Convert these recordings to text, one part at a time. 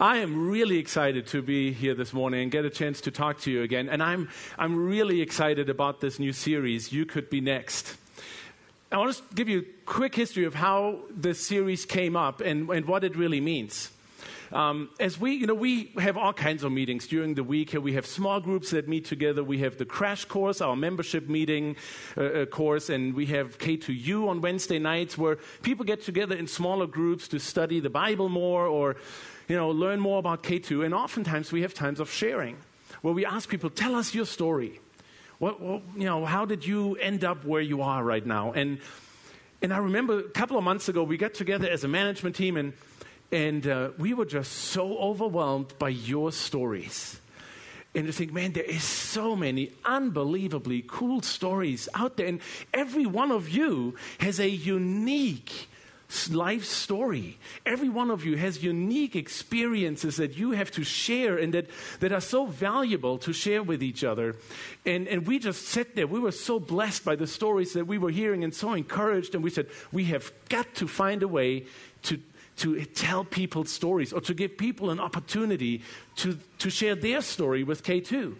I am really excited to be here this morning and get a chance to talk to you again. And I'm really excited about this new series, You Could Be Next. I want to give you a quick history of how this series came up and what it really means. As we have all kinds of meetings during the week. We have small groups that meet together. We have the crash course, our membership meeting course, and we have K2U on Wednesday nights where people get together in smaller groups to study the Bible more or learn more about K2. And oftentimes we have times of sharing where we ask people, tell us your story. How did you end up where you are right now? And I remember a couple of months ago, we got together as a management team and we were just so overwhelmed by your stories. And to think, man, there is so many unbelievably cool stories out there. And every one of you has a unique life story. Every one of you has unique experiences that you have to share and that are so valuable to share with each other. And we just sat there. We were so blessed by the stories that we were hearing and so encouraged. And we said, we have got to find a way to tell people stories or to give people an opportunity to share their story with K2.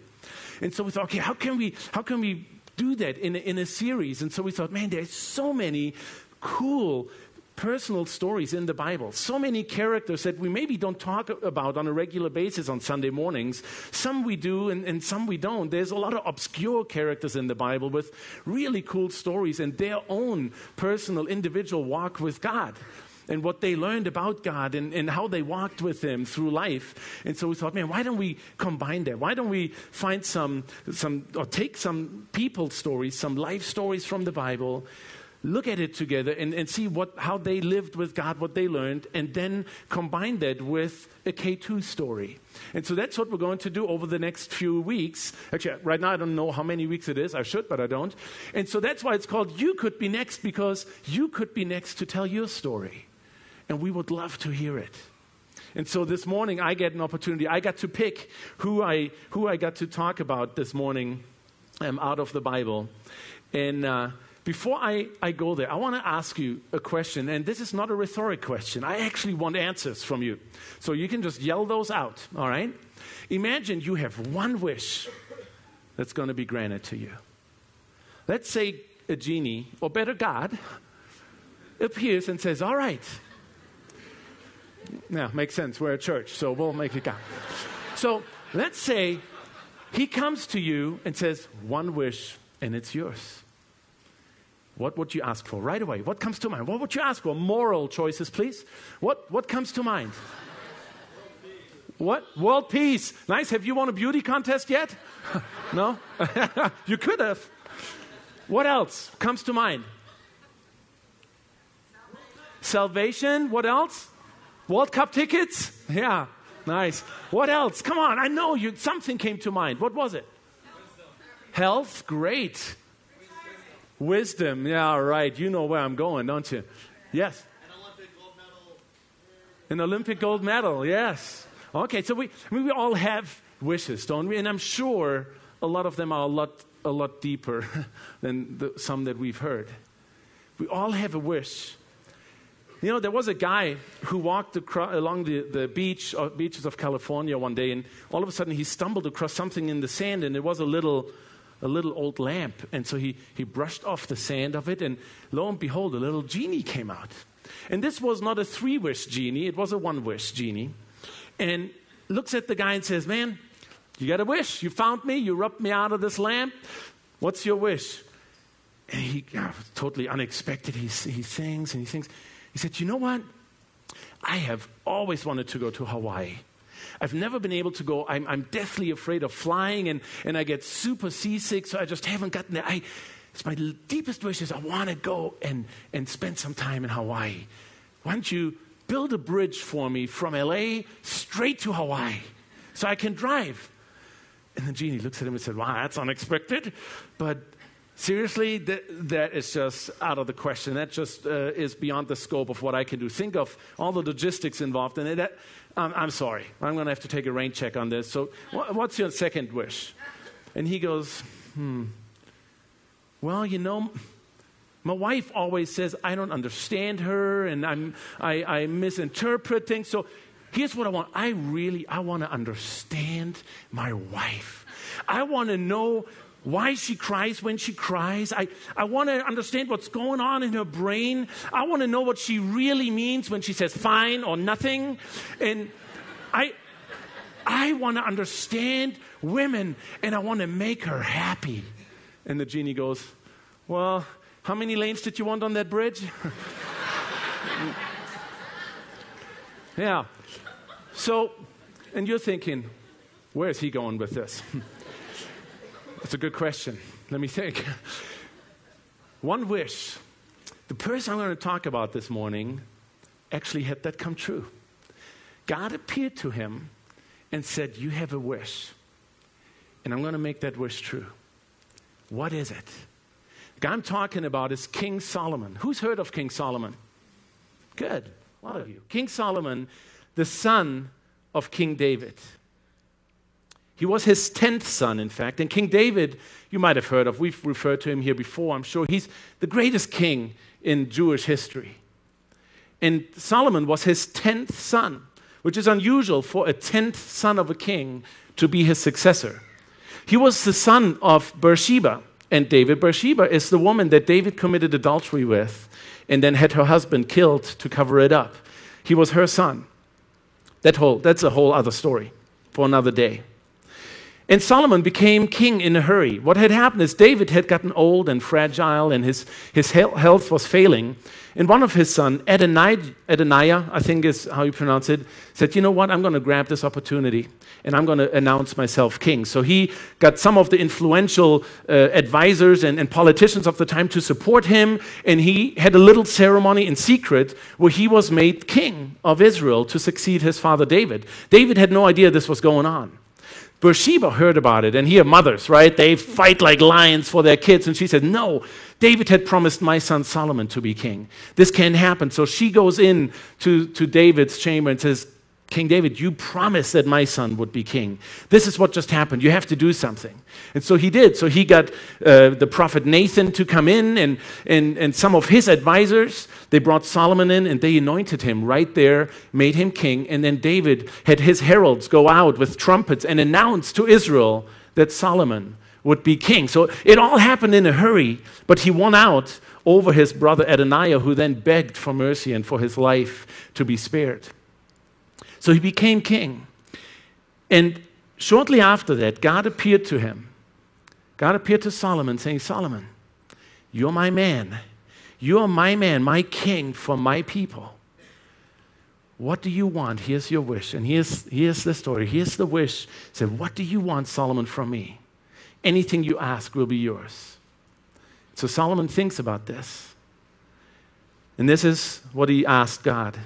And so we thought, okay, how can we do that in a series? And so we thought, man, there's so many cool personal stories in the Bible. So many characters that we maybe don't talk about on a regular basis on Sunday mornings. Some we do and some we don't. There's a lot of obscure characters in the Bible with really cool stories and their own personal individual walk with God and what they learned about God and how they walked with Him through life. And so we thought, man, why don't we combine that? Why don't we find take some people stories, some life stories from the Bible, look at it together and see how they lived with God, what they learned, and then combine that with a K2 story. And so that's what we're going to do over the next few weeks. Actually, right now I don't know how many weeks it is. I should, but I don't. And so that's why it's called You Could Be Next, because you could be next to tell your story. And we would love to hear it. And so this morning I get an opportunity. I got to pick who I got to talk about this morning out of the Bible. And before I go there, I want to ask you a question, and this is not a rhetoric question. I actually want answers from you. So you can just yell those out, all right? Imagine you have one wish that's going to be granted to you. Let's say a genie, or better God, appears and says, all right. Now, makes sense. We're a church, so we'll make it count. So let's say he comes to you and says, one wish, and it's yours. What would you ask for right away? What comes to mind? What would you ask for? Moral choices, please. What comes to mind? What? World peace. Nice. Have you won a beauty contest yet? No? You could have. What else comes to mind? Salvation. What else? World Cup tickets? Yeah. Nice. What else? Come on. I know something came to mind. What was it? Health. Great. Wisdom, yeah, right. You know where I'm going, don't you? Yes. An Olympic gold medal. An Olympic gold medal, yes. Okay, so we all have wishes, don't we? And I'm sure a lot of them are a lot deeper than some that we've heard. We all have a wish. There was a guy who walked along the beaches of California one day, and all of a sudden he stumbled across something in the sand, and it was a little old lamp. And so he brushed off the sand of it, and lo and behold, a little genie came out. And this was not a 3-wish genie, it was a 1-wish genie. And looks at the guy and says, man, you got a wish. You found me, you rubbed me out of this lamp. What's your wish? And he, totally unexpected, he sings and he sings. He said, you know what? I have always wanted to go to Hawaii. I've never been able to go. I'm deathly afraid of flying, and I get super seasick, so I just haven't gotten there. It's my deepest wish is I want to go and spend some time in Hawaii. Why don't you build a bridge for me from L.A. straight to Hawaii so I can drive? And the genie looks at him and said, wow, that's unexpected. But seriously, that is just out of the question. That just is beyond the scope of what I can do. Think of all the logistics involved in it. I'm sorry. I'm going to have to take a rain check on this. So what's your second wish? And he goes, well, my wife always says I don't understand her and I misinterpret things. So Here's what I want. I want to understand my wife. I want to know why she cries when she cries. I want to understand what's going on in her brain. I want to know what she really means when she says fine or nothing. And I want to understand women, and I want to make her happy. And the genie goes, well, how many lanes did you want on that bridge? Yeah. So, and you're thinking, where is he going with this? That's a good question. Let me think. One wish. The person I'm going to talk about this morning actually had that come true. God appeared to him and said, you have a wish, and I'm going to make that wish true. What is it? The guy I'm talking about is King Solomon. Who's heard of King Solomon? Good. A lot of you. King Solomon, the son of King David. He was his 10th son, in fact. And King David, you might have heard of. We've referred to him here before, I'm sure. He's the greatest king in Jewish history. And Solomon was his 10th son, which is unusual for a 10th son of a king to be his successor. He was the son of Bathsheba and David. Bathsheba is the woman that David committed adultery with and then had her husband killed to cover it up. He was her son. That's a whole other story for another day. And Solomon became king in a hurry. What had happened is David had gotten old and fragile, and his health was failing. And one of his sons, Adoniah, I think is how you pronounce it, said, you know what, I'm going to grab this opportunity, and I'm going to announce myself king. So he got some of the influential advisors and politicians of the time to support him, and he had a little ceremony in secret where he was made king of Israel to succeed his father David. David had no idea this was going on. Bathsheba heard about it, and here mothers, right? They fight like lions for their kids, and she said, no, David had promised my son Solomon to be king. This can't happen. So she goes in to David's chamber and says, King David, you promised that my son would be king. This is what just happened. You have to do something. And so he did. So he got the prophet Nathan to come in, and some of his advisors. They brought Solomon in, and they anointed him right there, made him king. And then David had his heralds go out with trumpets and announce to Israel that Solomon would be king. So it all happened in a hurry, but he won out over his brother Adoniah, who then begged for mercy and for his life to be spared. So he became king. And shortly after that, God appeared to him. God appeared to Solomon saying, Solomon, you're my man. You're my man, my king for my people. What do you want? Here's your wish. And here's the story. Here's the wish. He said, what do you want, Solomon, from me? Anything you ask will be yours. So Solomon thinks about this. And this is what he asked God.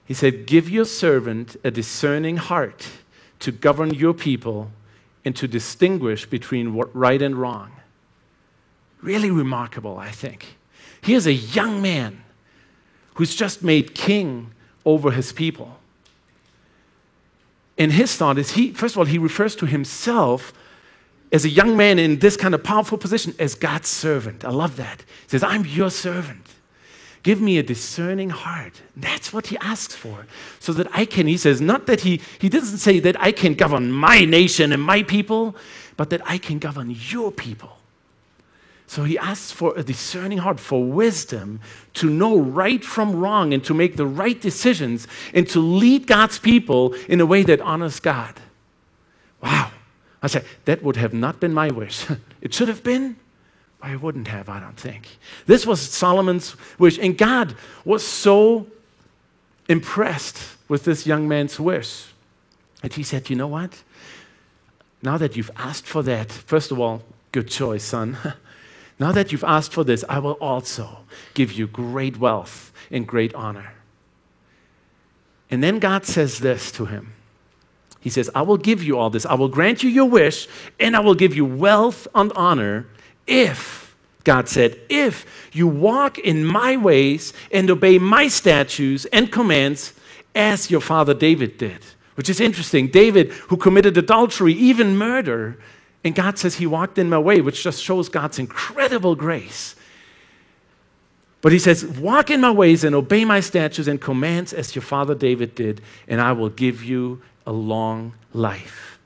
He said, give your servant a discerning heart to govern your people and to distinguish between right and wrong. Really remarkable, I think. Here's a young man who's just made king over his people. And his thought is, first of all, he refers to himself as a young man in this kind of powerful position as God's servant. I love that. He says, I'm your servant. Give me a discerning heart. That's what he asks for. So that I can, he says, not that he doesn't say that I can govern my nation and my people, but that I can govern your people. So he asks for a discerning heart, for wisdom, to know right from wrong and to make the right decisions and to lead God's people in a way that honors God. Wow. I say, that would have not been my wish. It should have been. I wouldn't have, I don't think. This was Solomon's wish. And God was so impressed with this young man's wish that he said, you know what? Now that you've asked for that, first of all, good choice, son. Now that you've asked for this, I will also give you great wealth and great honor. And then God says this to him. He says, I will give you all this. I will grant you your wish, and I will give you wealth and honor if, God said, if you walk in my ways and obey my statutes and commands as your father David did. Which is interesting. David, who committed adultery, even murder, and God says he walked in my way, which just shows God's incredible grace. But he says, walk in my ways and obey my statutes and commands as your father David did, and I will give you a long life.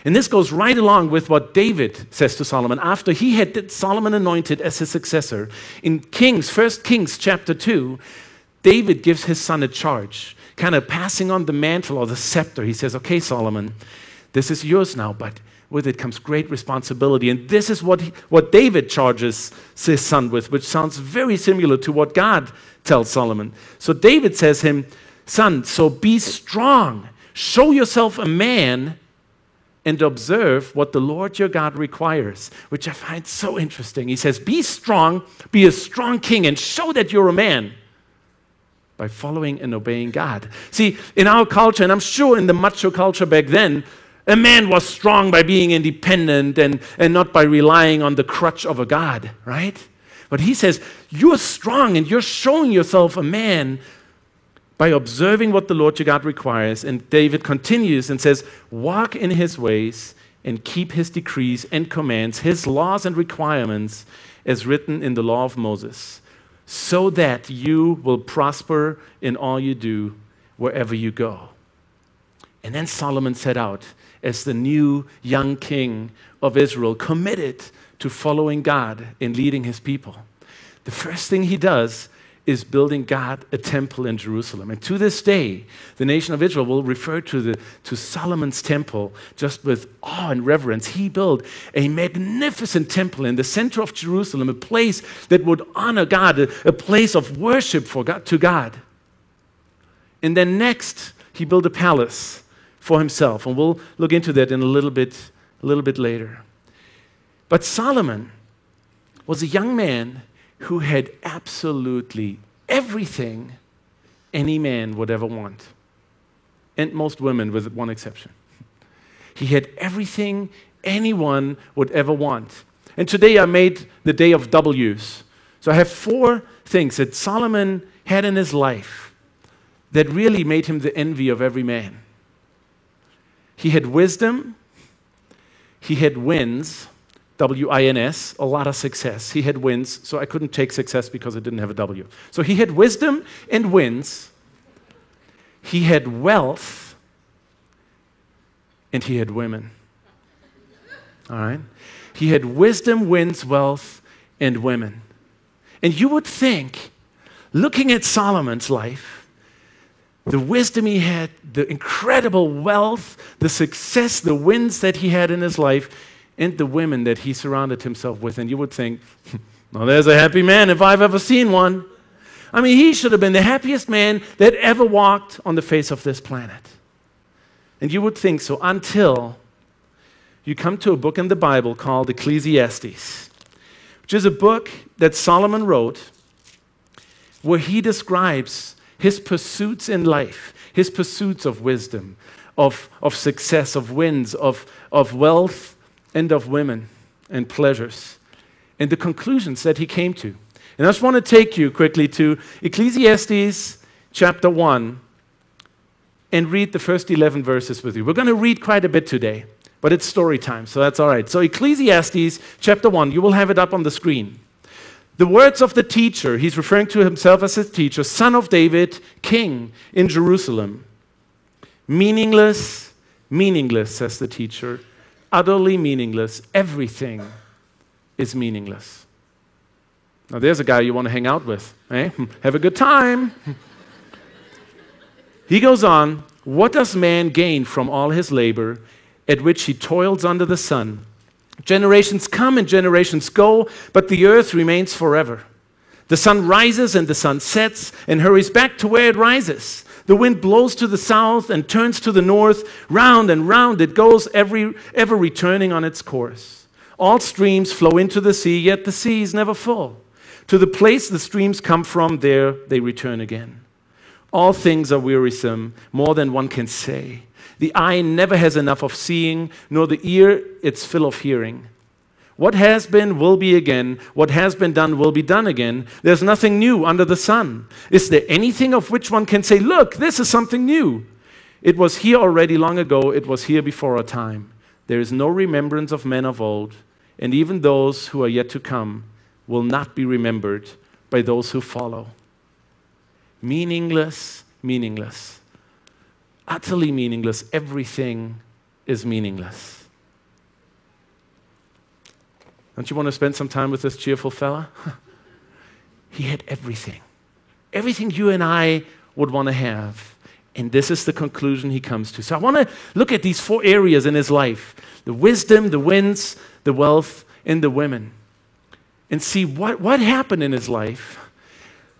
And this goes right along with what David says to Solomon after he had Solomon anointed as his successor. In Kings, 1 Kings chapter 2, David gives his son a charge, kind of passing on the mantle or the scepter. He says, okay, Solomon, this is yours now, but with it comes great responsibility. And this is what David charges his son with, which sounds very similar to what God tells Solomon. So David says to him, son, so be strong, show yourself a man, and observe what the Lord your God requires, which I find so interesting. He says, be strong, be a strong king, and show that you're a man by following and obeying God. See, in our culture, and I'm sure in the macho culture back then, a man was strong by being independent and not by relying on the crutch of a god, right? But he says, you're strong and you're showing yourself a man by observing what the Lord your God requires. And David continues and says, walk in his ways and keep his decrees and commands, his laws and requirements as written in the law of Moses, so that you will prosper in all you do wherever you go. And then Solomon set out as the new young king of Israel, committed to following God and leading his people. The first thing he does is building God a temple in Jerusalem. And to this day, the nation of Israel will refer to Solomon's temple just with awe and reverence. He built a magnificent temple in the center of Jerusalem, a place that would honor God, a place of worship to God. And then next, he built a palace for himself. And we'll look into that in a little bit later. But Solomon was a young man who had absolutely everything any man would ever want. And most women, with one exception. He had everything anyone would ever want. And today I made the day of W's. So I have 4 things that Solomon had in his life that really made him the envy of every man. He had wisdom, he had wins, W-I-N-S, a lot of success. He had wins, so I couldn't take success because it didn't have a W. So he had wisdom and wins. He had wealth, and he had women. All right? He had wisdom, wins, wealth, and women. And you would think, looking at Solomon's life, the wisdom he had, the incredible wealth, the success, the wins that he had in his life, and the women that he surrounded himself with, and you would think, well, there's a happy man if I've ever seen one. I mean, he should have been the happiest man that ever walked on the face of this planet. And you would think so until you come to a book in the Bible called Ecclesiastes, which is a book that Solomon wrote where he describes his pursuits in life, his pursuits of wisdom, of success, of wins, of wealth, and of women and pleasures, and the conclusions that he came to. And I just want to take you quickly to Ecclesiastes chapter 1 and read the first 11 verses with you. We're going to read quite a bit today, but it's story time, so that's all right. So Ecclesiastes chapter 1, you will have it up on the screen. The words of the teacher, he's referring to himself as a teacher, son of David, king in Jerusalem. Meaningless, meaningless, says the teacher. Utterly meaningless. Everything is meaningless. Now there's a guy you want to hang out with. Eh? Have a good time. He goes on, what does man gain from all his labor at which he toils under the sun? Generations come and generations go, but the earth remains forever. The sun rises and the sun sets and hurries back to where it rises. The wind blows to the south and turns to the north. Round and round it goes, ever returning on its course. All streams flow into the sea, yet the sea is never full. To the place the streams come from, there they return again. All things are wearisome, more than one can say. The eye never has enough of seeing, nor the ear its fill of hearing. What has been will be again. What has been done will be done again. There's nothing new under the sun. Is there anything of which one can say, look, this is something new? It was here already long ago. It was here before our time. There is no remembrance of men of old, and even those who are yet to come will not be remembered, by those who follow. Meaningless, meaningless. Utterly meaningless. Everything is meaningless. Don't you want to spend some time with this cheerful fella? He had everything. Everything you and I would want to have. And this is the conclusion he comes to. So I want to look at these 4 areas in his life. The wisdom, the winds, the wealth, and the women. And see what happened in his life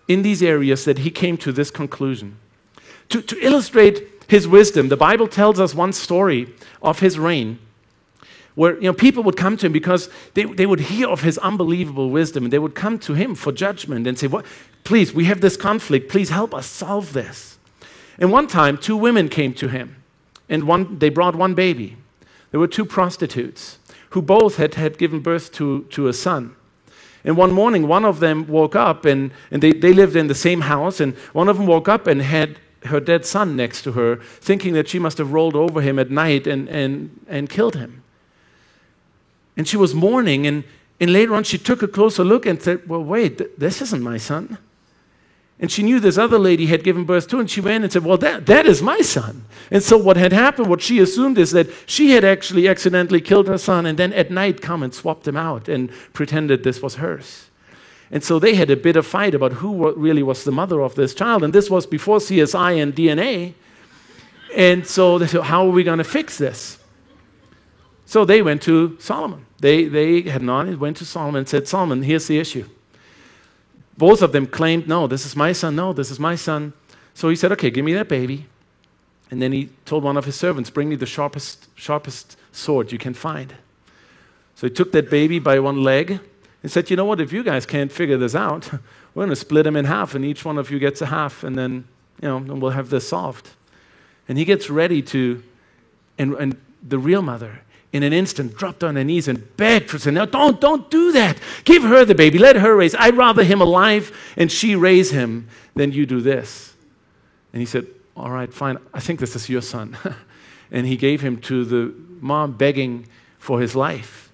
in these areas that he came to this conclusion. To illustrate his wisdom, the Bible tells us one story of his reign where people would come to him because they would hear of his unbelievable wisdom, and they would come to him for judgment and say, "What? Please, we have this conflict. Please help us solve this." And one time, 2 women came to him, and they brought one baby. There were 2 prostitutes who both had given birth to a son. And one morning, one of them woke up, and they lived in the same house, and one of them woke up and had her dead son next to her, thinking that she must have rolled over him at night and killed him. And she was mourning, and later on she took a closer look and said, "Well, wait, this isn't my son." And she knew this other lady had given birth to, and she went and said, "Well, that is my son." And so what had happened, what she assumed is that she had actually accidentally killed her son, and then at night come and swapped him out and pretended this was hers. And so they had a bit of fight about who really was the mother of this child, and this was before CSI and DNA. And so they said, "How are we going to fix this?" So they went to Solomon. They had not went to Solomon and said, "Solomon, here's the issue." Both of them claimed, "No, this is my son. No, this is my son." So he said, "Okay, give me that baby." And then he told one of his servants, "Bring me the sharpest sword you can find." So he took that baby by one leg and said, "You know what? If you guys can't figure this out, we're going to split him in half, and each one of you gets a half, and then and we'll have this solved." And he gets ready to, and the real mother, in an instant, dropped on her knees and begged for saying, "No, don't do that. Give her the baby. Let her raise. I'd rather him alive and she raise him than you do this." And he said, "All right, fine. I think this is your son." And he gave him to the mom begging for his life.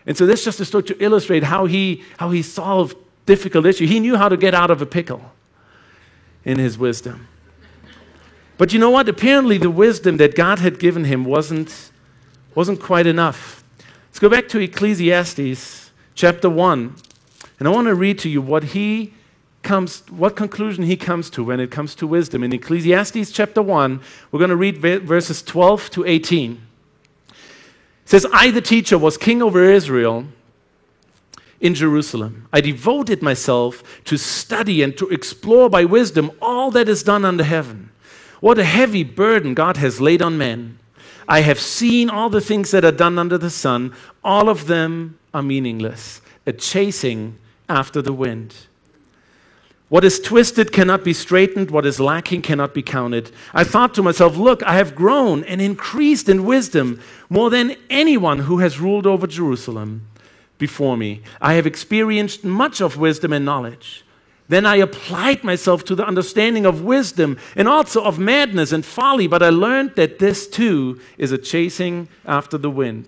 And so this is just a story to illustrate how he solved difficult issues. He knew how to get out of a pickle in his wisdom. But you know what? Apparently the wisdom that God had given him wasn't quite enough. Let's go back to Ecclesiastes chapter 1. And I want to read to you what conclusion he comes to when it comes to wisdom. In Ecclesiastes chapter 1, we're going to read verses 12 to 18. It says, "I, the teacher, was king over Israel in Jerusalem. I devoted myself to study and to explore by wisdom all that is done under heaven. What a heavy burden God has laid on men. I have seen all the things that are done under the sun. All of them are meaningless, a chasing after the wind. What is twisted cannot be straightened. What is lacking cannot be counted. I thought to myself, look, I have grown and increased in wisdom more than anyone who has ruled over Jerusalem before me. I have experienced much of wisdom and knowledge. Then I applied myself to the understanding of wisdom and also of madness and folly, but I learned that this too is a chasing after the wind.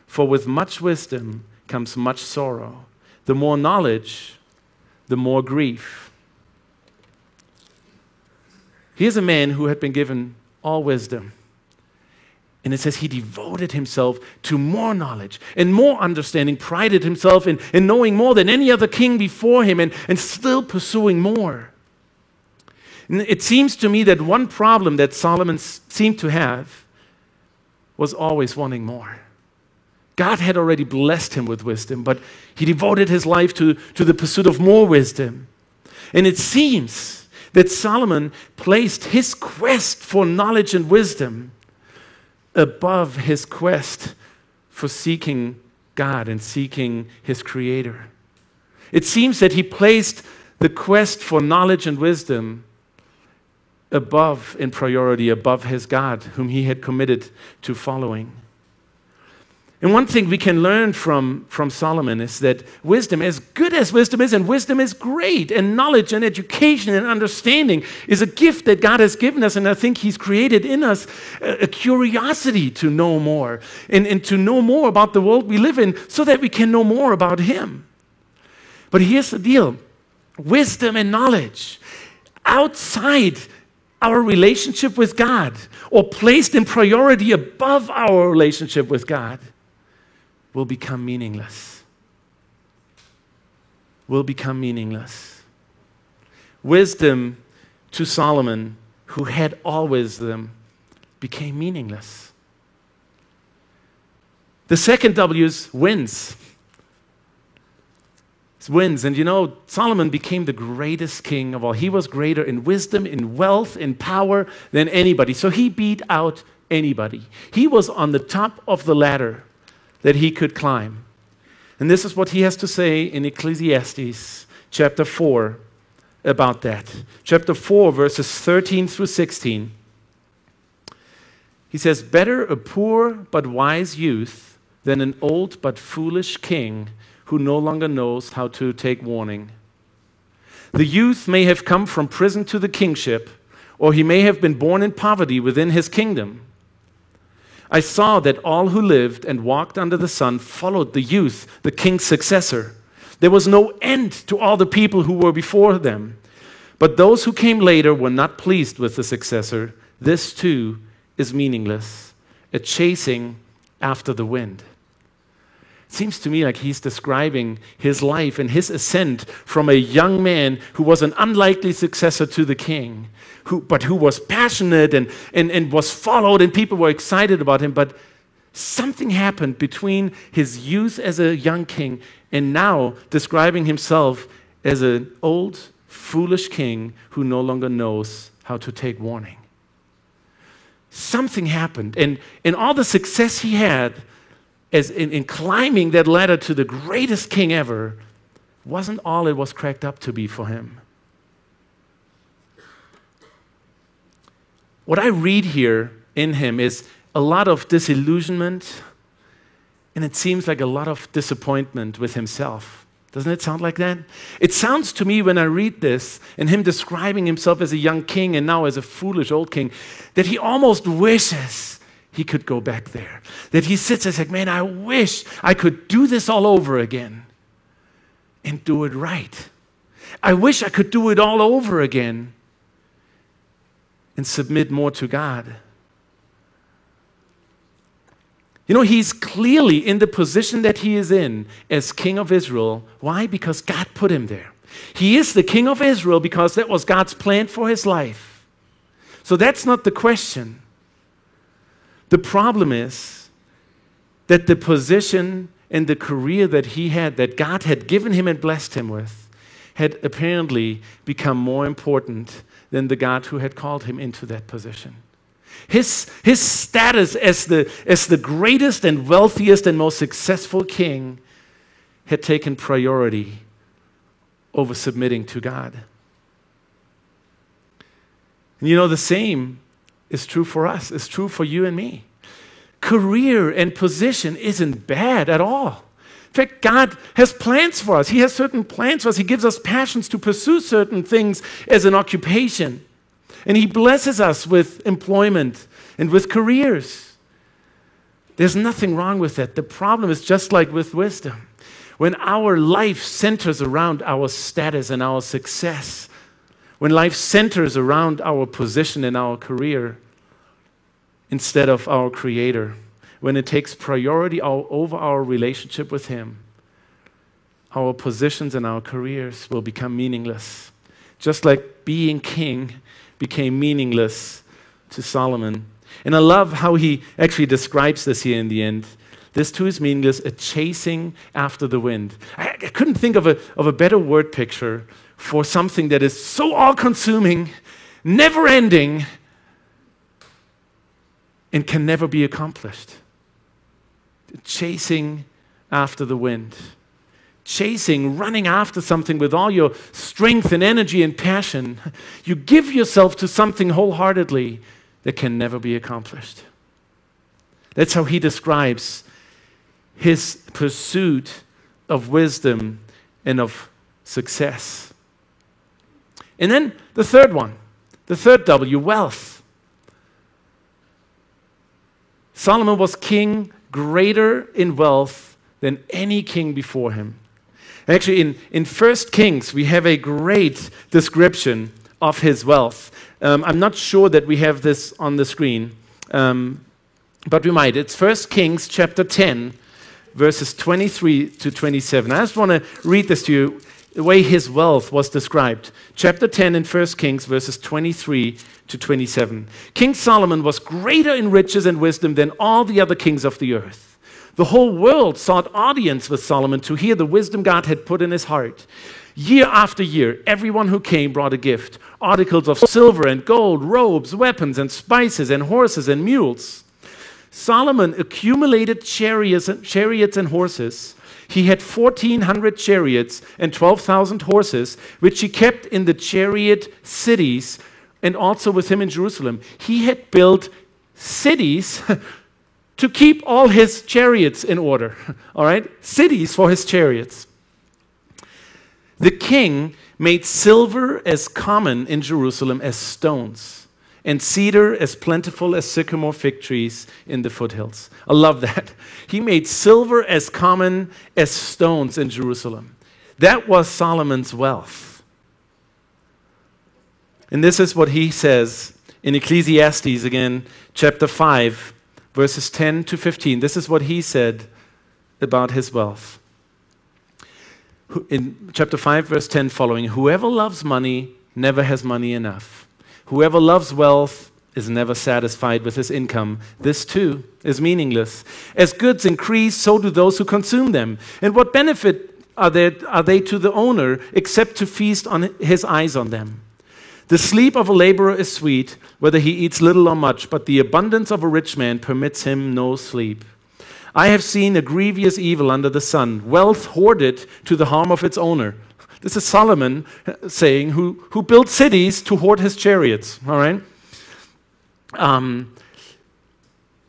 For with much wisdom comes much sorrow. The more knowledge, the more grief. Here's a man who had been given all wisdom. And it says he devoted himself to more knowledge and more understanding, prided himself in knowing more than any other king before him and still pursuing more. And it seems to me that one problem that Solomon seemed to have was always wanting more. God had already blessed him with wisdom, but he devoted his life to the pursuit of more wisdom. And it seems that Solomon placed his quest for knowledge and wisdom above his quest for seeking God and seeking his Creator. It seems that he placed the quest for knowledge and wisdom above, in priority, above his God, whom he had committed to following. And one thing we can learn from Solomon is that wisdom, as good as wisdom is, and wisdom is great, and knowledge and education and understanding is a gift that God has given us, and I think he's created in us a curiosity to know more, and to know more about the world we live in so that we can know more about him. But here's the deal. wisdom and knowledge outside our relationship with God or placed in priority above our relationship with God will become meaningless. Will become meaningless. Wisdom to Solomon, who had all wisdom, became meaningless. The second W is wins. It's wins. And you know, Solomon became the greatest king of all. He was greater in wisdom, in wealth, in power than anybody. So he beat out anybody. He was on the top of the ladder that he could climb. And this is what he has to say in Ecclesiastes chapter 4 about that. Chapter 4, verses 13 through 16. He says, "Better a poor but wise youth than an old but foolish king who no longer knows how to take warning. The youth may have come from prison to the kingship, or he may have been born in poverty within his kingdom. I saw that all who lived and walked under the sun followed the youth, the king's successor. There was no end to all the people who were before them. But those who came later were not pleased with the successor. This too is meaningless, a chasing after the wind." It seems to me like he's describing his life and his ascent from a young man who was an unlikely successor to the king, but who was passionate and was followed and people were excited about him. But something happened between his youth as a young king and now describing himself as an old, foolish king who no longer knows how to take warning. Something happened. And all the success he had as in climbing that ladder to the greatest king ever wasn't all it was cracked up to be for him. What I read here in him is a lot of disillusionment, and it seems like a lot of disappointment with himself. Doesn't it sound like that? It sounds to me when I read this and him describing himself as a young king and now as a foolish old king, that he almost wishes he could go back there. That he sits and says, man, I wish I could do this all over again and do it right. I wish I could do it all over again and submit more to God. You know, he's clearly in the position that he is in as king of Israel. Why? Because God put him there. He is the king of Israel because that was God's plan for his life. So that's not the question. The problem is that the position and the career that he had, that God had given him and blessed him with, had apparently become more important than the God who had called him into that position. His status as the greatest and wealthiest and most successful king had taken priority over submitting to God. And you know, the same is true for us. It's true for you and me. Career and position isn't bad at all. In fact, God has plans for us. He has certain plans for us. He gives us passions to pursue certain things as an occupation. And He blesses us with employment and with careers. There's nothing wrong with that. The problem is just like with wisdom. When our life centers around our status and our success, when life centers around our position and our career instead of our Creator, when it takes priority over our relationship with Him, our positions and our careers will become meaningless. Just like being king became meaningless to Solomon. And I love how he actually describes this here in the end. This too is meaningless, a chasing after the wind. I couldn't think of a better word picture for something that is so all-consuming, never-ending, and can never be accomplished. Chasing after the wind. Chasing, running after something with all your strength and energy and passion. You give yourself to something wholeheartedly that can never be accomplished. That's how he describes his pursuit of wisdom and of success. And then the third one, the third W, wealth. Solomon was king greater in wealth than any king before him. Actually, in 1 Kings, we have a great description of his wealth. I'm not sure that we have this on the screen, but we might. It's 1 Kings chapter 10, verses 23 to 27. I just want to read this to you, the way his wealth was described. Chapter 10 in 1 Kings, verses 23 to 27. King Solomon was greater in riches and wisdom than all the other kings of the earth. The whole world sought audience with Solomon to hear the wisdom God had put in his heart. Year after year, everyone who came brought a gift, articles of silver and gold, robes, weapons, and spices, and horses and mules. Solomon accumulated chariots and horses. He had 1,400 chariots and 12,000 horses, which he kept in the chariot cities and also with him in Jerusalem. He had built cities to keep all his chariots in order, all right? Cities for his chariots. The king made silver as common in Jerusalem as stones, and cedar as plentiful as sycamore fig trees in the foothills. I love that. He made silver as common as stones in Jerusalem. That was Solomon's wealth. And this is what he says in Ecclesiastes again, chapter 5, verses 10 to 15. This is what he said about his wealth. In chapter 5, verse 10 following, whoever loves money never has money enough. Whoever loves wealth is never satisfied with his income. This too is meaningless. As goods increase, so do those who consume them. And what benefit are they to the owner except to feast on his eyes on them? The sleep of a laborer is sweet, whether he eats little or much, but the abundance of a rich man permits him no sleep. I have seen a grievous evil under the sun, wealth hoarded to the harm of its owner. This is Solomon saying, who built cities to hoard his chariots, all right?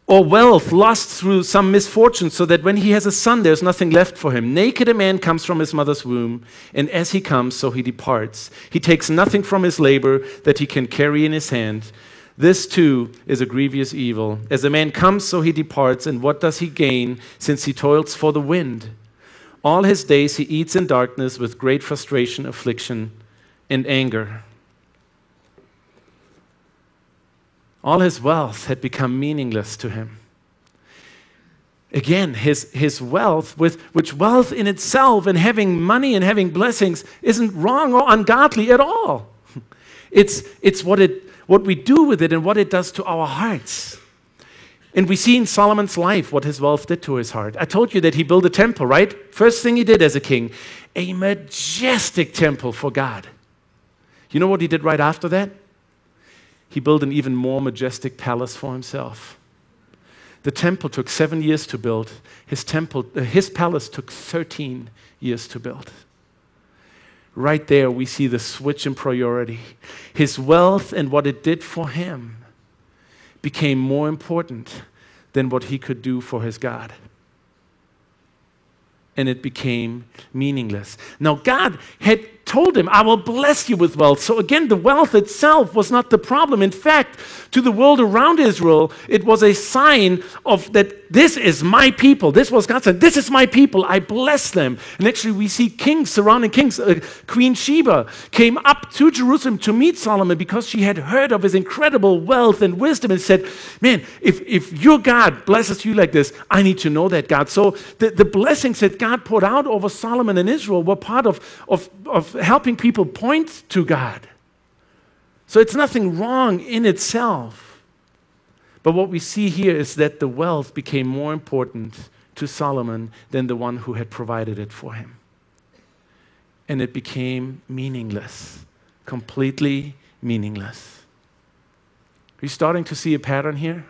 Or wealth lost through some misfortune, so that when he has a son, there's nothing left for him. Naked a man comes from his mother's womb, and as he comes, so he departs. He takes nothing from his labor that he can carry in his hand. This too is a grievous evil. As a man comes, so he departs, and what does he gain, since he toils for the wind? All his days he eats in darkness with great frustration, affliction, and anger. All his wealth had become meaningless to him. Again, his wealth, which wealth in itself and having money and having blessings isn't wrong or ungodly at all. It's what we do with it and what it does to our hearts. And we see in Solomon's life what his wealth did to his heart. I told you that he built a temple, right? First thing he did as a king, a majestic temple for God. You know what he did right after that? He built an even more majestic palace for himself. The temple took 7 years to build. His palace took 13 years to build. Right there, we see the switch in priority. His wealth and what it did for him became more important than what he could do for his God. And it became meaningless. Now, God had told him, I will bless you with wealth. So again, the wealth itself was not the problem. In fact, to the world around Israel, it was a sign of that this is my people. This was God said, this is my people. I bless them. And actually, we see kings, surrounding kings. Queen Sheba came up to Jerusalem to meet Solomon because she had heard of his incredible wealth and wisdom and said, man, if your God blesses you like this, I need to know that God. So the blessings that God poured out over Solomon and Israel were part of helping people point to God. So it's nothing wrong in itself. But what we see here is that the wealth became more important to Solomon than the one who had provided it for him. And it became meaningless, completely meaningless. Are you starting to see a pattern here?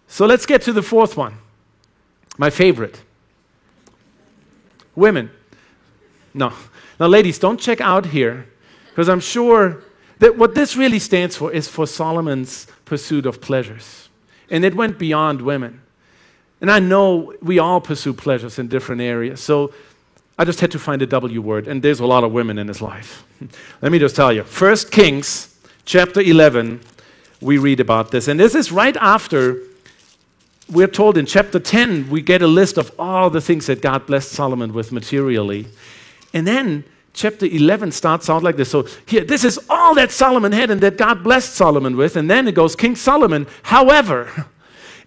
So let's get to the fourth one, my favorite. Women. No. Now, ladies, don't check out here, because I'm sure that what this really stands for is for Solomon's pursuit of pleasures. And it went beyond women. And I know we all pursue pleasures in different areas, so I just had to find a W word, and there's a lot of women in his life. Let me just tell you. 1 Kings chapter 11, we read about this. And this is right after we're told in chapter 10, we get a list of all the things that God blessed Solomon with materially. And then chapter 11 starts out like this. So here, this is all that Solomon had and that God blessed Solomon with. And then it goes, King Solomon, however,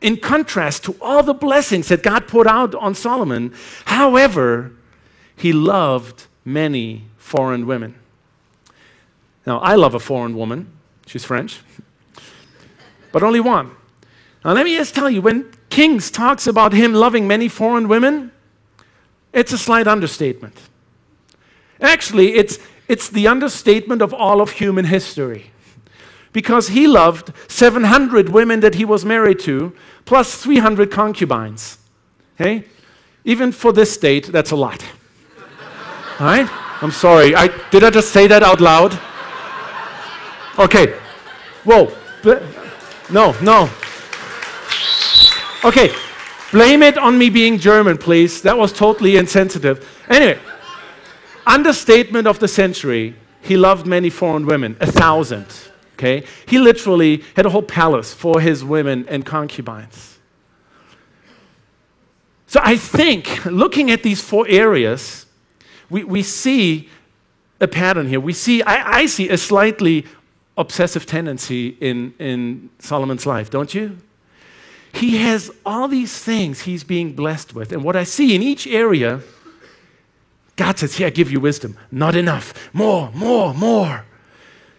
in contrast to all the blessings that God put out on Solomon, however, he loved many foreign women. Now, I love a foreign woman. She's French. But only one. Now, let me just tell you, when Kings talks about him loving many foreign women, it's a slight understatement. Actually, it's the understatement of all of human history. Because he loved 700 women that he was married to, plus 300 concubines. Okay? Even for this state, that's a lot. All right? I'm sorry. Did I just say that out loud? Okay. Whoa. No. Okay. Blame it on me being German, please. That was totally insensitive. Anyway. Understatement of the century, he loved many foreign women, 1,000, okay? He literally had a whole palace for his women and concubines. So I think, looking at these 4 areas, we see a pattern here. I see a slightly obsessive tendency in Solomon's life, don't you? He has all these things he's being blessed with, and what I see in each area, God says, here, I give you wisdom. Not enough. More.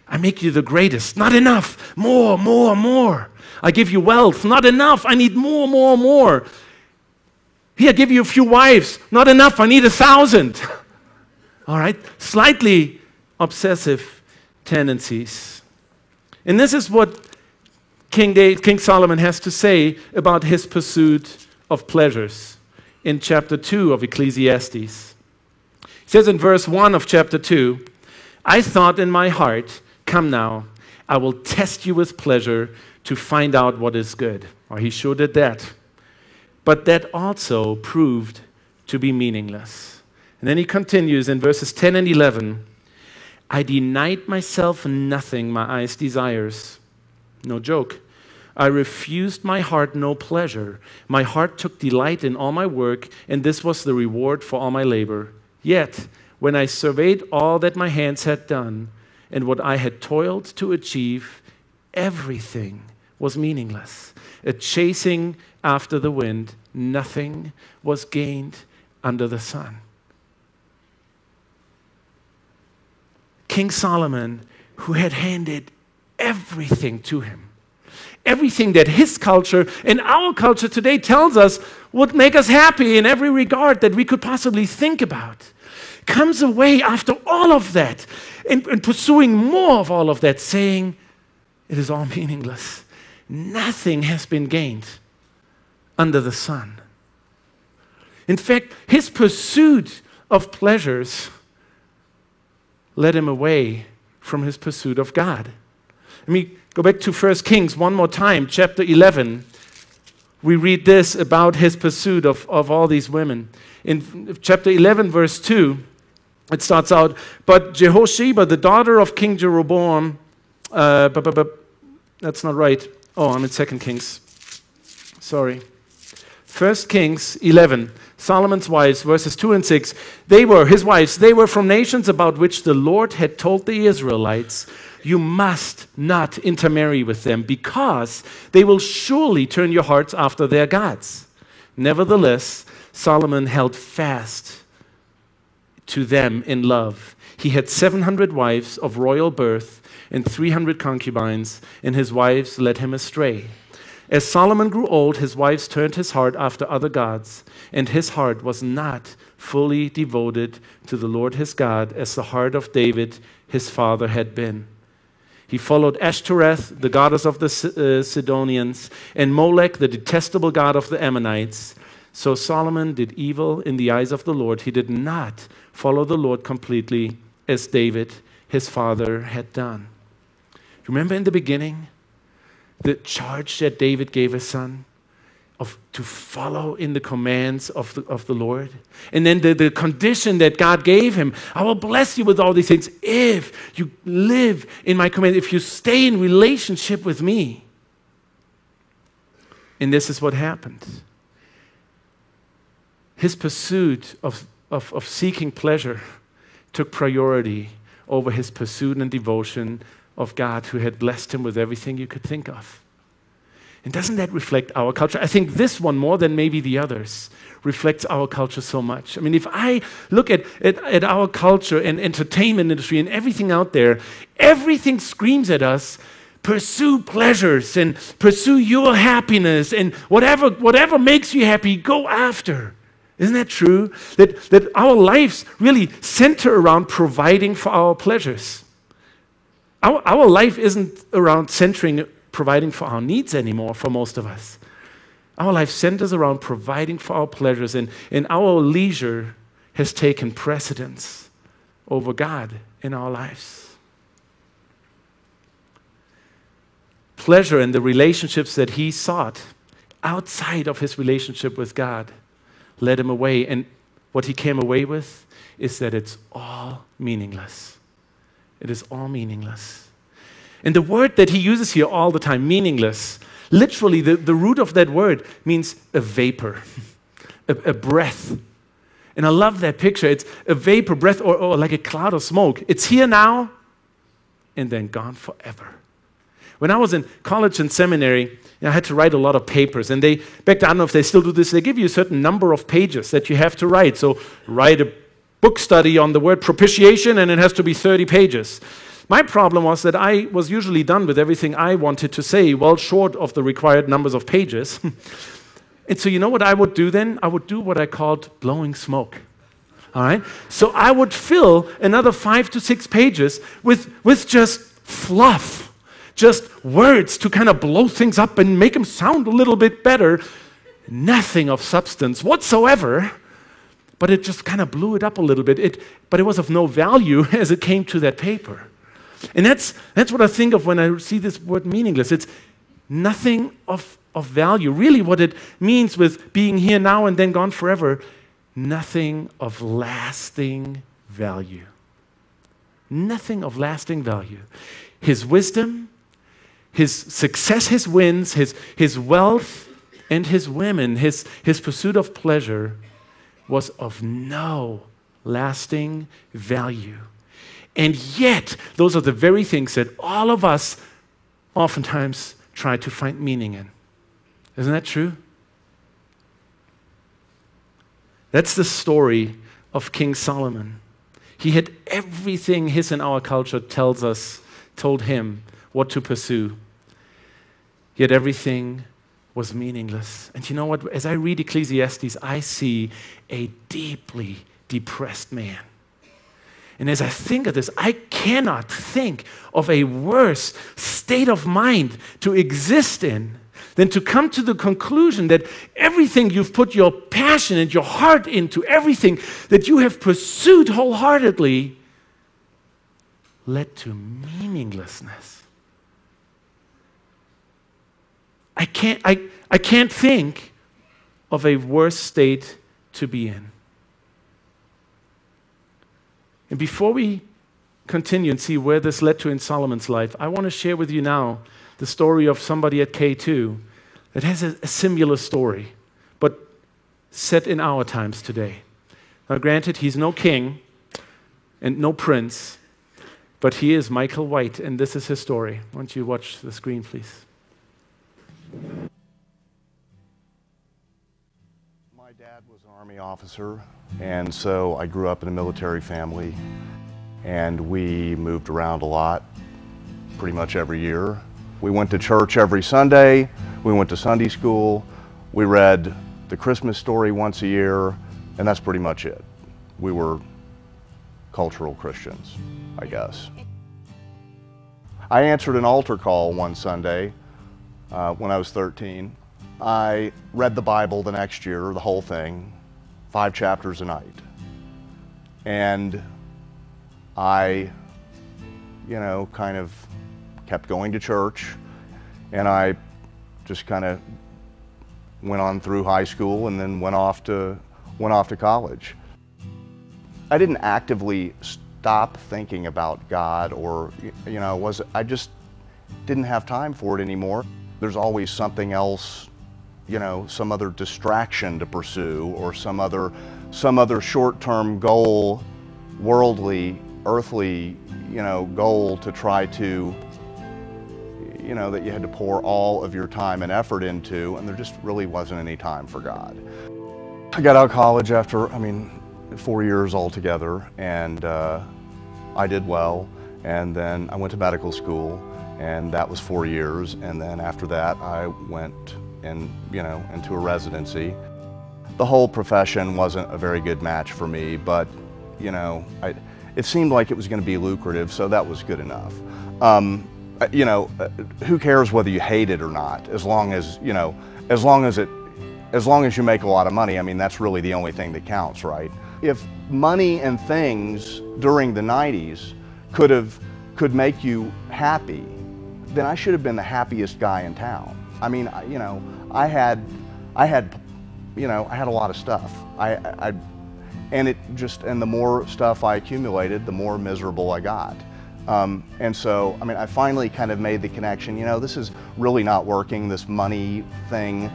I make you the greatest. Not enough. More. I give you wealth. Not enough. I need more. Here, I give you a few wives. Not enough. I need 1,000. All right? Slightly obsessive tendencies. And this is what King Solomon has to say about his pursuit of pleasures in chapter 2 of Ecclesiastes. It says in verse 1 of chapter 2, I thought in my heart, come now, I will test you with pleasure to find out what is good. Or he sure did that. But that also proved to be meaningless. And then he continues in verses 10 and 11, I denied myself nothing my eyes desires. No joke. I refused my heart no pleasure. My heart took delight in all my work, and this was the reward for all my labor. Yet, when I surveyed all that my hands had done and what I had toiled to achieve, everything was meaningless. A chasing after the wind, nothing was gained under the sun. King Solomon, who had handed everything to him, everything that his culture and our culture today tells us would make us happy in every regard that we could possibly think about, comes away after all of that and pursuing more of all of that, saying, it is all meaningless. Nothing has been gained under the sun. In fact, his pursuit of pleasures led him away from his pursuit of God. Let me go back to 1 Kings one more time, chapter 11. We read this about his pursuit of all these women. In chapter 11, verse 2, it starts out, but Jehosheba, the daughter of King Jeroboam, that's not right. Oh, I'm in 2 Kings. Sorry. 1 Kings 11, Solomon's wives, verses 2 and 6. They were, his wives, they were from nations about which the Lord had told the Israelites, you must not intermarry with them, because they will surely turn your hearts after their gods. Nevertheless, Solomon held fast to them in love. He had 700 wives of royal birth and 300 concubines, and his wives led him astray. As Solomon grew old, his wives turned his heart after other gods, and his heart was not fully devoted to the Lord his God as the heart of David, his father, had been. He followed Ashtoreth, the goddess of the Sidonians, and Molech, the detestable god of the Ammonites. So Solomon did evil in the eyes of the Lord. He did not follow the Lord completely as David, his father, had done. Remember in the beginning, the charge that David gave his son to follow in the commands of the Lord? And then the condition that God gave him, I will bless you with all these things if you live in my command, if you stay in relationship with me. And this is what happened. His pursuit of seeking pleasure took priority over his pursuit and devotion of God, who had blessed him with everything you could think of. And doesn't that reflect our culture? I think this one, more than maybe the others, reflects our culture so much. I mean, if I look at our culture and entertainment industry and everything out there, everything screams at us, pursue pleasures and pursue your happiness, and whatever makes you happy, go after. Isn't that true? That our lives really center around providing for our pleasures. Our life isn't around providing for our needs anymore for most of us. Our life centers around providing for our pleasures, and our leisure has taken precedence over God in our lives. Pleasure and the relationships that he sought outside of his relationship with God led him away. And what he came away with is that it's all meaningless. It is all meaningless. And the word that he uses here all the time, meaningless, literally the root of that word means a vapor, a breath. And I love that picture. It's a vapor, breath, or like a cloud of smoke. It's here now and then gone forever. When I was in college and seminary, I had to write a lot of papers. And back then, I don't know if they still do this, they give you a certain number of pages that you have to write. So write a book study on the word propitiation, and it has to be 30 pages. My problem was that I was usually done with everything I wanted to say, well short of the required numbers of pages. And so you know what I would do then? I would do what I called blowing smoke. All right? So I would fill another 5 to 6 pages with just fluff. Just words to kind of blow things up and make them sound a little bit better. Nothing of substance whatsoever, but it just kind of blew it up a little bit. But it was of no value as it came to that paper. And that's what I think of when I see this word meaningless. It's nothing of value. Really what it means with being here now and then gone forever, nothing of lasting value. Nothing of lasting value. His wisdom, his success, his wins, his wealth, and his women, his pursuit of pleasure was of no lasting value. And yet, those are the very things that all of us oftentimes try to find meaning in. Isn't that true? That's the story of King Solomon. He had everything his and our culture told him what to pursue. Yet everything was meaningless. And you know what? As I read Ecclesiastes, I see a deeply depressed man. And as I think of this, I cannot think of a worse state of mind to exist in than to come to the conclusion that everything you've put your passion and your heart into, everything that you have pursued wholeheartedly, led to meaninglessness. I can't think of a worse state to be in. And before we continue and see where this led to in Solomon's life, I want to share with you now the story of somebody at K2 that has a similar story, but set in our times today. Now granted, he's no king and no prince, but he is Michael White, and this is his story. Why don't you watch the screen, please? My dad was an Army officer, and so I grew up in a military family, and we moved around a lot, pretty much every year. We went to church every Sunday, we went to Sunday school, we read the Christmas story once a year, and that's pretty much it. We were cultural Christians, I guess. I answered an altar call one Sunday when I was 13. I read the Bible the next year, the whole thing, 5 chapters a night. And I, kind of kept going to church, and I just kind of went on through high school and then went off to college. I didn't actively stop thinking about God, or I just didn't have time for it anymore. There's always something else some other distraction to pursue, or some other short-term goal, worldly, earthly, goal to try to, that you had to pour all of your time and effort into, and there just really wasn't any time for God. I got out of college after, 4 years altogether, and I did well, and then I went to medical school, and that was 4 years, and then after that I went into a residency. The whole profession wasn't a very good match for me, but it seemed like it was going to be lucrative, so that was good enough. Who cares whether you hate it or not, as long as you make a lot of money. That's really the only thing that counts, right? If money and things during the 90s could make you happy, then I should have been the happiest guy in town. I had a lot of stuff. And the more stuff I accumulated, the more miserable I got. And so, I finally kind of made the connection, this is really not working. This money thing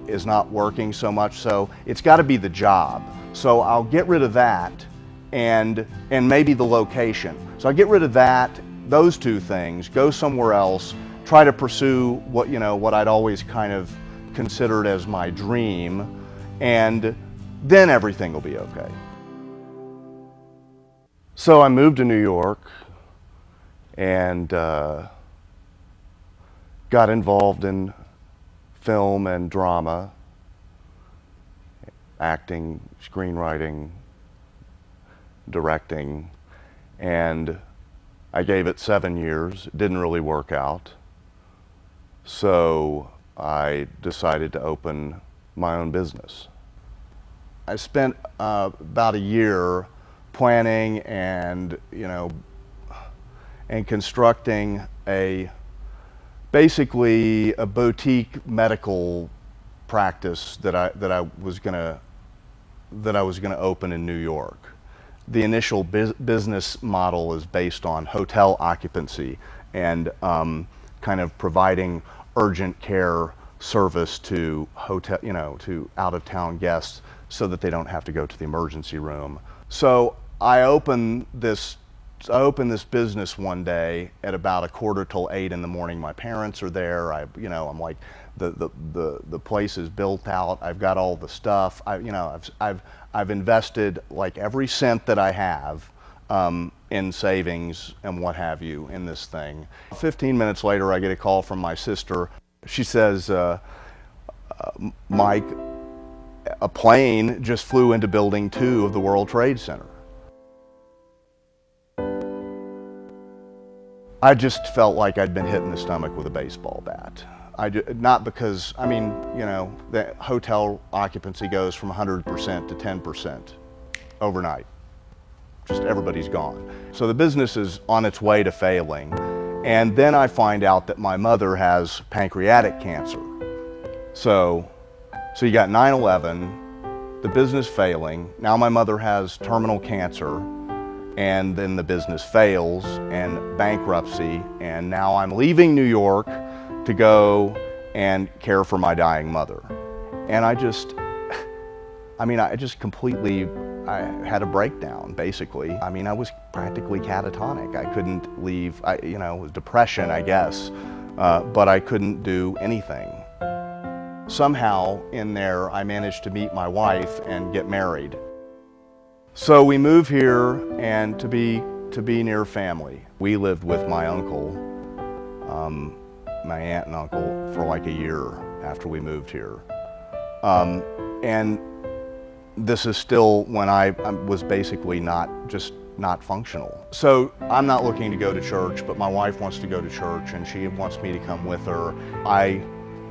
is not working so much, so it's got to be the job. So I'll get rid of that and maybe the location. So I get rid of that, those two things, go somewhere else, try to pursue what I'd always kind of considered as my dream, and then everything will be okay. So I moved to New York and got involved in film and drama, acting, screenwriting, directing, and I gave it 7 years. It didn't really work out. So I decided to open my own business. I spent about a year planning and constructing basically a boutique medical practice that I was gonna open in New York. The initial business model is based on hotel occupancy and kind of providing urgent care service to to out-of-town guests so that they don't have to go to the emergency room. So I opened this business one day at about 7:45 in the morning. My parents are there. I'm like, the place is built out. I've got all the stuff. I've invested like every cent that I have in savings and what have you in this thing. 15 minutes later, I get a call from my sister. She says, Mike, a plane just flew into Building 2 of the World Trade Center. I just felt like I'd been hit in the stomach with a baseball bat. Not because, the hotel occupancy goes from 100% to 10% overnight. Just everybody's gone. So the business is on its way to failing. And then I find out that my mother has pancreatic cancer. So you got 9/11, the business failing. Now my mother has terminal cancer, and then the business fails and bankruptcy. And now I'm leaving New York to go and care for my dying mother. And I had a breakdown, basically. I was practically catatonic. I couldn't leave, it was depression, I guess, but I couldn't do anything. Somehow in there, I managed to meet my wife and get married. So we moved here and to be near family. We lived with my uncle, my aunt and uncle, for like a year after we moved here. And this is still when I was basically not functional. So I'm not looking to go to church, but my wife wants to go to church and she wants me to come with her. I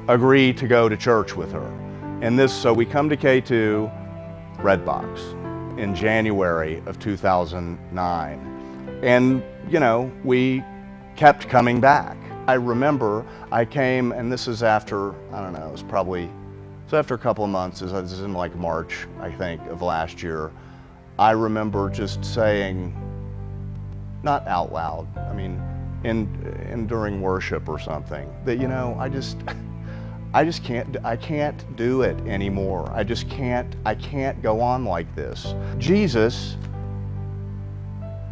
agree to go to church with her. And so we come to K2 Redbox in January of 2009. And, we kept coming back. I remember I came, and this is after, I don't know, after a couple of months, this is in like March, I think, of last year. I remember just saying, not out loud, during worship or something, that, I can't do it anymore. I can't go on like this. Jesus,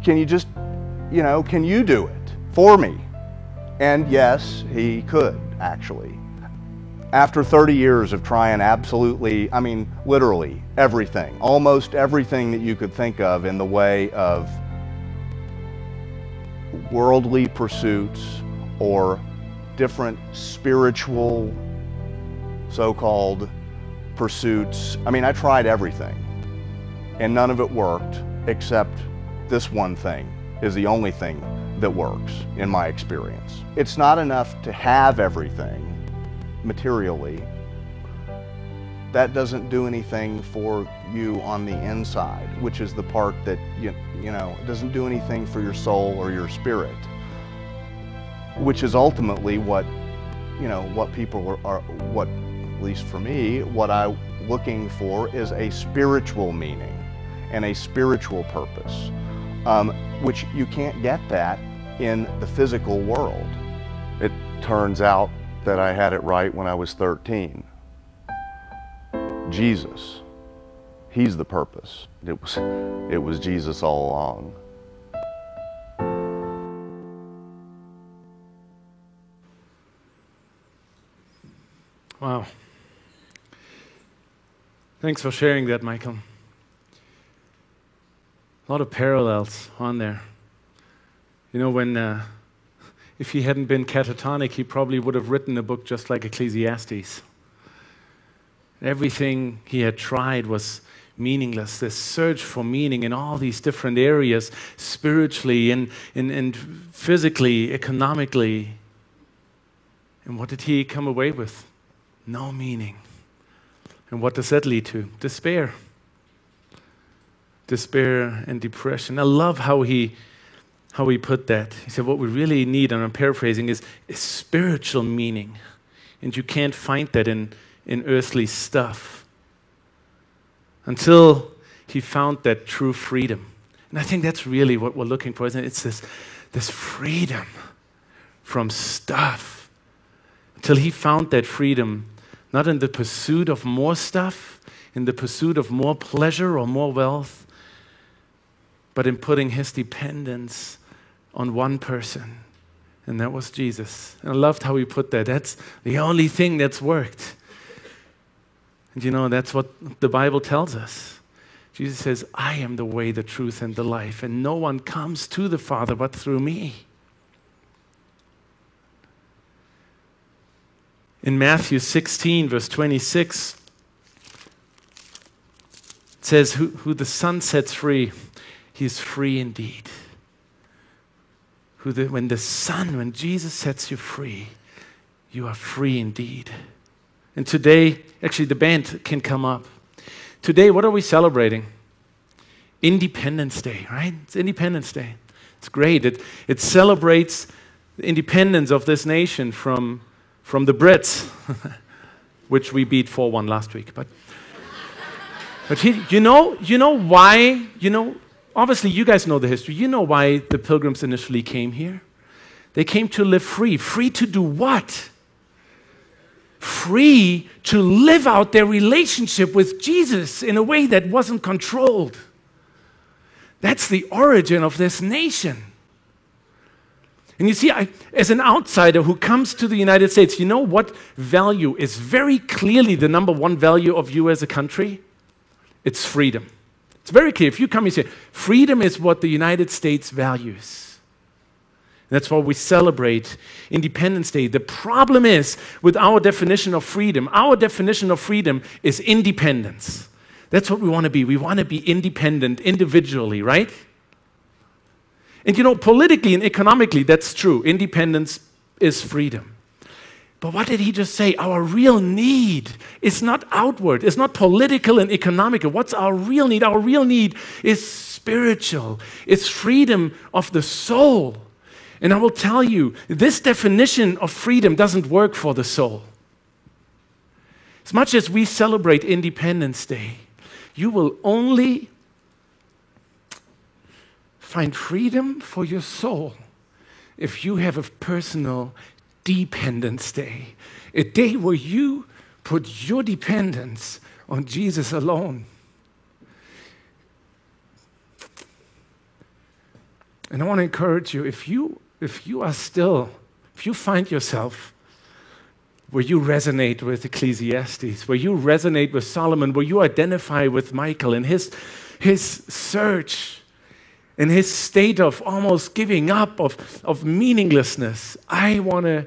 can you just, can you do it for me? And yes, he could, actually. After 30 years of trying literally everything, almost everything that you could think of in the way of worldly pursuits or different spiritual so-called pursuits. I tried everything, and none of it worked, except this one thing is the only thing that works in my experience. It's not enough to have everything materially. That doesn't do anything for you on the inside, which is the part that, it doesn't do anything for your soul or your spirit, which is ultimately what people are, what, at least for me, what I'm looking for is a spiritual meaning and a spiritual purpose, which you can't get that in the physical world. It turns out that I had it right when I was 13. Jesus, he's the purpose. It was Jesus all along. Wow. Thanks for sharing that, Michael. A lot of parallels on there. If he hadn't been catatonic, he probably would have written a book just like Ecclesiastes. Everything he had tried was meaningless. This search for meaning in all these different areas, spiritually and physically, economically. And what did he come away with? No meaning. And what does that lead to? Despair. Despair and depression. I love how he put that. He said what we really need, and I'm paraphrasing, is spiritual meaning. And you can't find that in earthly stuff until he found that true freedom. And I think that's really what we're looking for, isn't it? It's this freedom from stuff. Until he found that freedom, not in the pursuit of more stuff, in the pursuit of more pleasure or more wealth, but in putting his dependence on one person, and that was Jesus. And I loved how he put that. That's the only thing that's worked. And that's what the Bible tells us. Jesus says, I am the way, the truth, and the life, and no one comes to the Father but through me. In Matthew 16, verse 26, it says, who the Son sets free, he is free indeed. When Jesus sets you free, you are free indeed. And today, actually the band can come up. Today, what are we celebrating? Independence Day, right? It's Independence Day. It's great. It celebrates the independence of this nation from the Brits, which we beat 4-1 last week. But you know why? Obviously, you guys know the history. You know why the Pilgrims initially came here? They came to live free. Free to do what? Free to live out their relationship with Jesus in a way that wasn't controlled. That's the origin of this nation. And you see, as an outsider who comes to the United States, you know what value is very clearly the number one value of you as a country? It's freedom. It's very clear. If you come and say, freedom is what the United States values. And that's why we celebrate Independence Day. The problem is with our definition of freedom is independence. That's what we want to be. We want to be independent individually, right? And politically and economically, that's true. Independence is freedom. But what did he just say? Our real need is not outward. It's not political and economical. What's our real need? Our real need is spiritual. It's freedom of the soul. And I will tell you, this definition of freedom doesn't work for the soul. As much as we celebrate Independence Day, you will only find freedom for your soul if you have a personal, Dependence Day, a day where you put your dependence on Jesus alone. And I want to encourage you, if you find yourself where you resonate with Ecclesiastes, where you resonate with Solomon, where you identify with Michael and his search and his state of almost giving up, of meaninglessness, I want to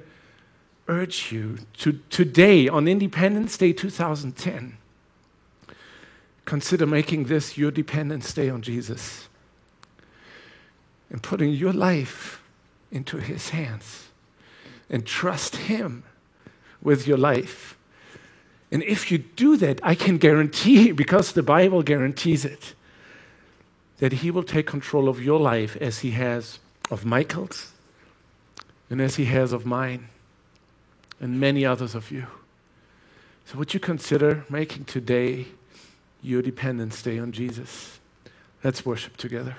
urge you to today, on Independence Day 2010, consider making this your Dependence Day on Jesus and putting your life into his hands and trust him with your life. And if you do that, I can guarantee, because the Bible guarantees it, that he will take control of your life as he has of Michael's and as he has of mine and many others of you. So would you consider making today your Dependence Day on Jesus? Let's worship together.